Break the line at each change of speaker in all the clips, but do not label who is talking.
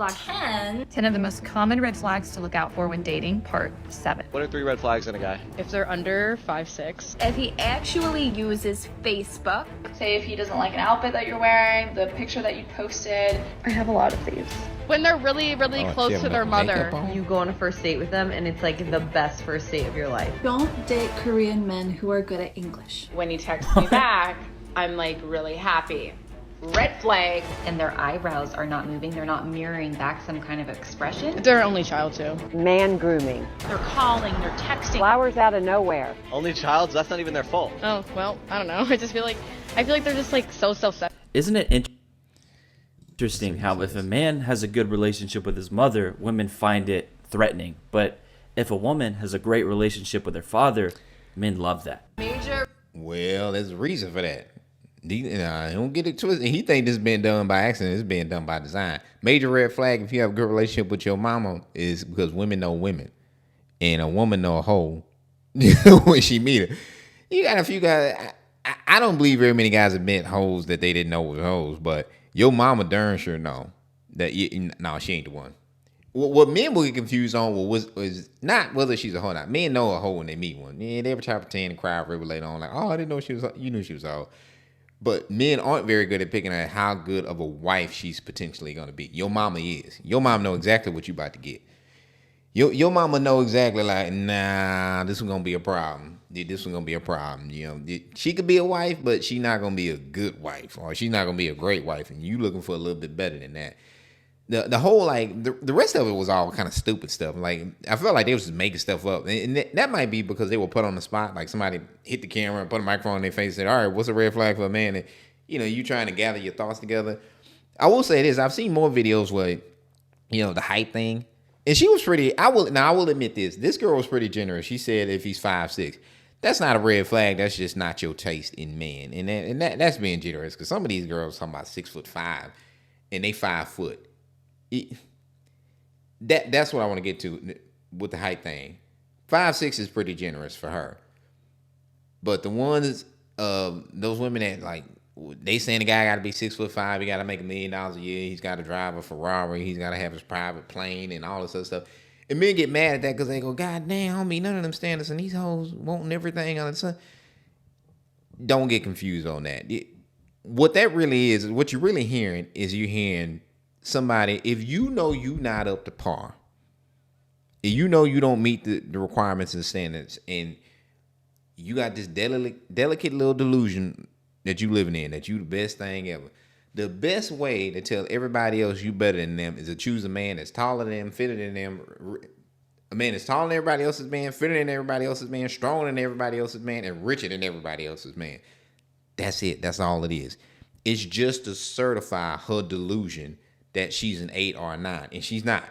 flag.
10 of the most common red flags to look out for when dating, part 7.
What are 3 red flags in a guy?
If they're under 5'6".
If he actually uses Facebook.
Say if he doesn't like an outfit that you're wearing, the picture that you posted.
I have a lot of these. When they're really, really close to their mother.
You go on a first date with them and it's like the best first date of your life.
Don't date Korean men who are good at English.
When he texts me back, I'm like really happy. Red flag.
And their eyebrows are not moving. They're not mirroring back some kind of expression.
They're only child too.
Man grooming.
They're calling, they're texting.
Flowers out of nowhere.
Only childs? That's not even their fault.
Oh, well, I don't know. I feel like they're just like so self-centered.
Isn't it interesting how if a man has a good relationship with his mother, women find it threatening, but if a woman has a great relationship with her father, men love that?
Well, there's a reason for that. Don't get it twisted. He think this been done by accident. It's being done by design. Major red flag if you have a good relationship with your mama is because women know women. And a woman know a hoe when she meet her. You got a few guys. I don't believe very many guys have met hoes that they didn't know was hoes, but your mama darn sure know that no, she ain't the one. What men will get confused on was not whether she's a hoe or not. Men know a hoe when they meet one. Yeah, they ever try to pretend and cry over it later on, like, oh, I didn't know she was. You knew she was a hoe. But men aren't very good at picking out how good of a wife she's potentially going to be. Your mama is. Your mama know exactly what you about to get. Your mama know exactly like, nah, this is going to be a problem. This is going to be a problem. You know, she could be a wife, but she's not going to be a good wife, or she's not going to be a great wife, and you looking for a little bit better than that. The whole, like, the rest of it was all kind of stupid stuff. Like, I felt like they was just making stuff up. And that might be because they were put on the spot. Like, somebody hit the camera and put a microphone in their face and said, all right, what's a red flag for a man? And, you trying to gather your thoughts together. I will say this. I've seen more videos where, the height thing. And she was pretty, I will admit this. This girl was pretty generous. She said if he's 5'6". That's not a red flag. That's just not your taste in men. And that's being generous. Because some of these girls talking about 6'5", and they 5 foot. That's what I want to get to with the height thing. 5'6" is pretty generous for her. But the ones, those women that like, they saying the guy got to be 6'5", he got to make $1 million a year, he's got to drive a Ferrari, he's got to have his private plane and all this other stuff. And men get mad at that because they go, God damn, I don't mean none of them standards, and these hoes wanting everything on the sun. Don't get confused on that. What that really is, what you're really hearing is you're hearing somebody, if you know you not up to par, if you know you don't meet the requirements and standards, and you got this delicate little delusion that you living in, that you the best thing ever. The best way to tell everybody else you better than them is to choose a man that's taller than them, fitter than them, a man that's taller than everybody else's man, fitter than everybody else's man, stronger than everybody else's man, and richer than everybody else's man. That's it. That's all it is. It's just to certify her delusion that she's an 8 or a 9, and she's not.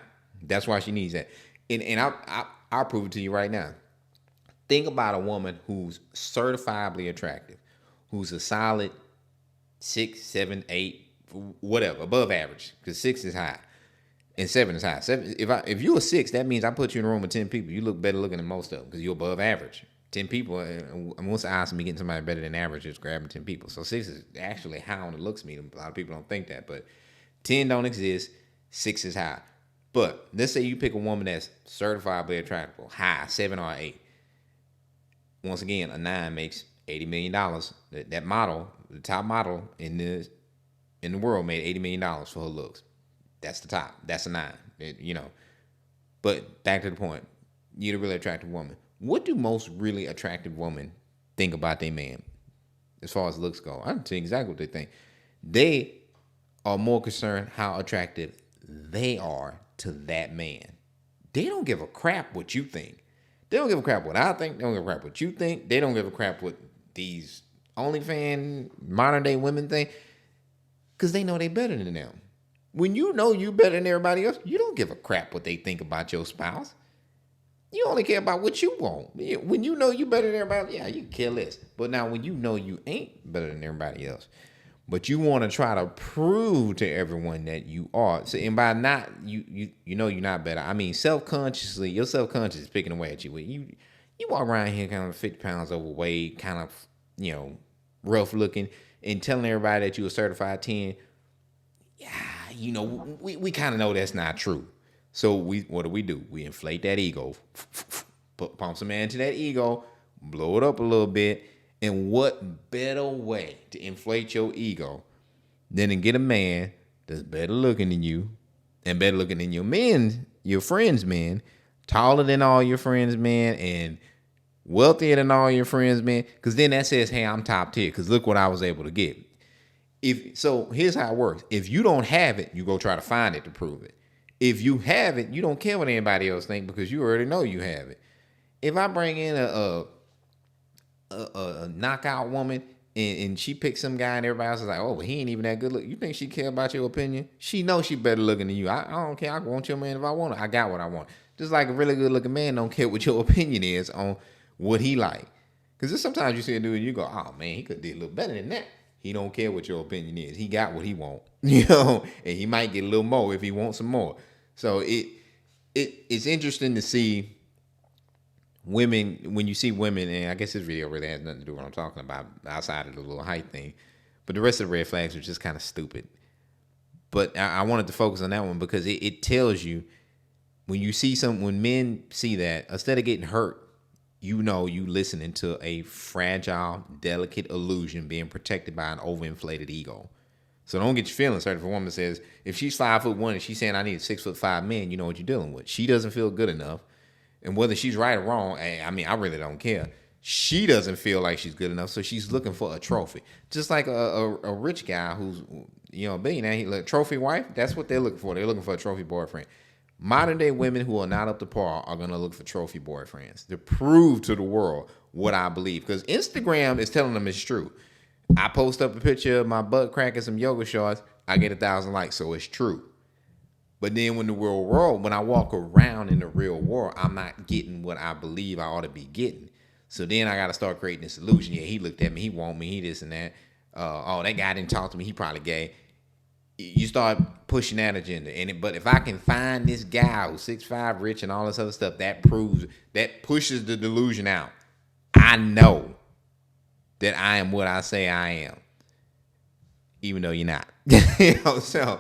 That's why she needs that. And I'll prove it to you right now. Think about a woman who's certifiably attractive, who's a solid 6, 7, 8, whatever, above average, because 6 is high and 7 is high. If you're a 6, that means I put you in a room with 10 people. You look better looking than most of them because you're above average. 10 people, and once the odds of me getting somebody better than average is grabbing 10 people. So 6 is actually high on the looks meter. A lot of people don't think that, but 10 don't exist, 6 is high. But let's say you pick a woman that's certifiably attractive, high, 7 or 8. Once again, a 9 makes $80 million. That model, the top model in the world, made $80 million for her looks. That's the top. That's a 9. But back to the point, you're a really attractive woman. What do most really attractive women think about their man as far as looks go? I can tell you exactly what they think. They are more concerned how attractive they are to that man. They don't give a crap what you think. They don't give a crap what I think. They don't give a crap what you think. They don't give a crap what these OnlyFans modern day women think, because they know they better than them. When you know you better than everybody else, you don't give a crap what they think about your spouse. You only care about what you want. When you know you better than everybody, yeah, you can care less. But now when you know you ain't better than everybody else, but you want to try to prove to everyone that you are. So, and by not, you know you're not better. I mean, self-consciously, your self-conscious is picking away at you. You walk around here kind of 50 pounds overweight, kind of, rough looking, and telling everybody that you a certified 10. Yeah, you know, we kind of know that's not true. So what do? We inflate that ego, pump some air into that ego, blow it up a little bit. And what better way to inflate your ego than to get a man that's better looking than you and better looking than your friends' men, taller than all your friends' men, and wealthier than all your friends' men? Because then that says, hey, I'm top tier because look what I was able to get. So here's how it works. If you don't have it, you go try to find it to prove it. If you have it, you don't care what anybody else think because you already know you have it. If I bring in a knockout woman and she picks some guy and everybody else is like, oh, but he ain't even that good look. You think she care about your opinion? She knows she better looking than you. I don't care. I want your man if I want it. I got what I want. Just like a really good looking man don't care what your opinion is on what he like. Because sometimes you see a dude and you go, oh man, he could do a little better than that. He don't care what your opinion is. He got what he want, you know, and he might get a little more if he wants some more. So it's interesting to see women, when you see women, and I guess this video really has nothing to do with what I'm talking about outside of the little height thing, but the rest of the red flags are just kind of stupid. But I wanted to focus on that one because it tells you when men see that, instead of getting hurt, you know you listening to a fragile, delicate illusion being protected by an overinflated ego. So don't get your feelings hurt if a woman says, if she's 5'1" and she's saying I need a 6'5" man, you know what you're dealing with. She doesn't feel good enough. And whether she's right or wrong, I mean, I really don't care. She doesn't feel like she's good enough, so she's looking for a trophy. Just like a rich guy who's, you know, a billionaire, a trophy wife, that's what they're looking for. They're looking for a trophy boyfriend. Modern day women who are not up to par are going to look for trophy boyfriends to prove to the world what I believe. Because Instagram is telling them it's true. I post up a picture of my butt crack and some yoga shorts, I get 1,000 likes, so it's true. But then when I walk around in the real world, I'm not getting what I believe I ought to be getting. So then I got to start creating this illusion. Yeah, he looked at me, he want me, he this and that. Oh, that guy didn't talk to me, he probably gay. You start pushing that agenda. But if I can find this guy who's 6'5", rich and all this other stuff, that pushes the delusion out. I know that I am what I say I am, even though you're not. You know, so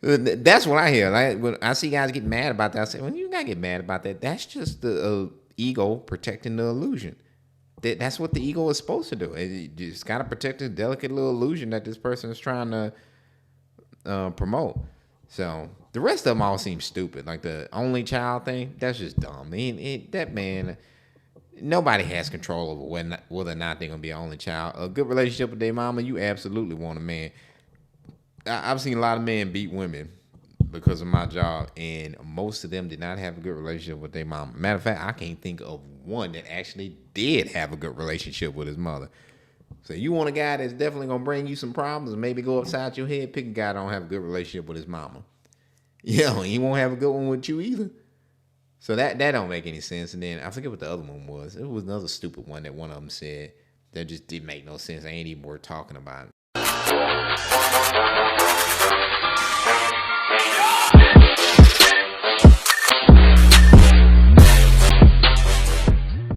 that's what I hear. Like when I see guys get mad about that, I say, well, you gotta get mad about that. That's just the ego protecting the illusion. That's what the ego is supposed to do. It just gotta protect this delicate little illusion that this person is trying to promote. So the rest of them all seem stupid. Like the only child thing, that's just dumb. That man, nobody has control over whether or not they're gonna be an only child. A good relationship with their mama, you absolutely want a man. I've seen a lot of men beat women because of my job, and most of them did not have a good relationship with their mama. Matter of fact, I can't think of one that actually did have a good relationship with his mother. So you want a guy that's definitely gonna bring you some problems and maybe go upside your head, pick a guy that don't have a good relationship with his mama. Yeah, he won't have a good one with you either. So that don't make any sense. And then I forget what the other one was. It was another stupid one that one of them said that just didn't make no sense. I ain't even worth talking about.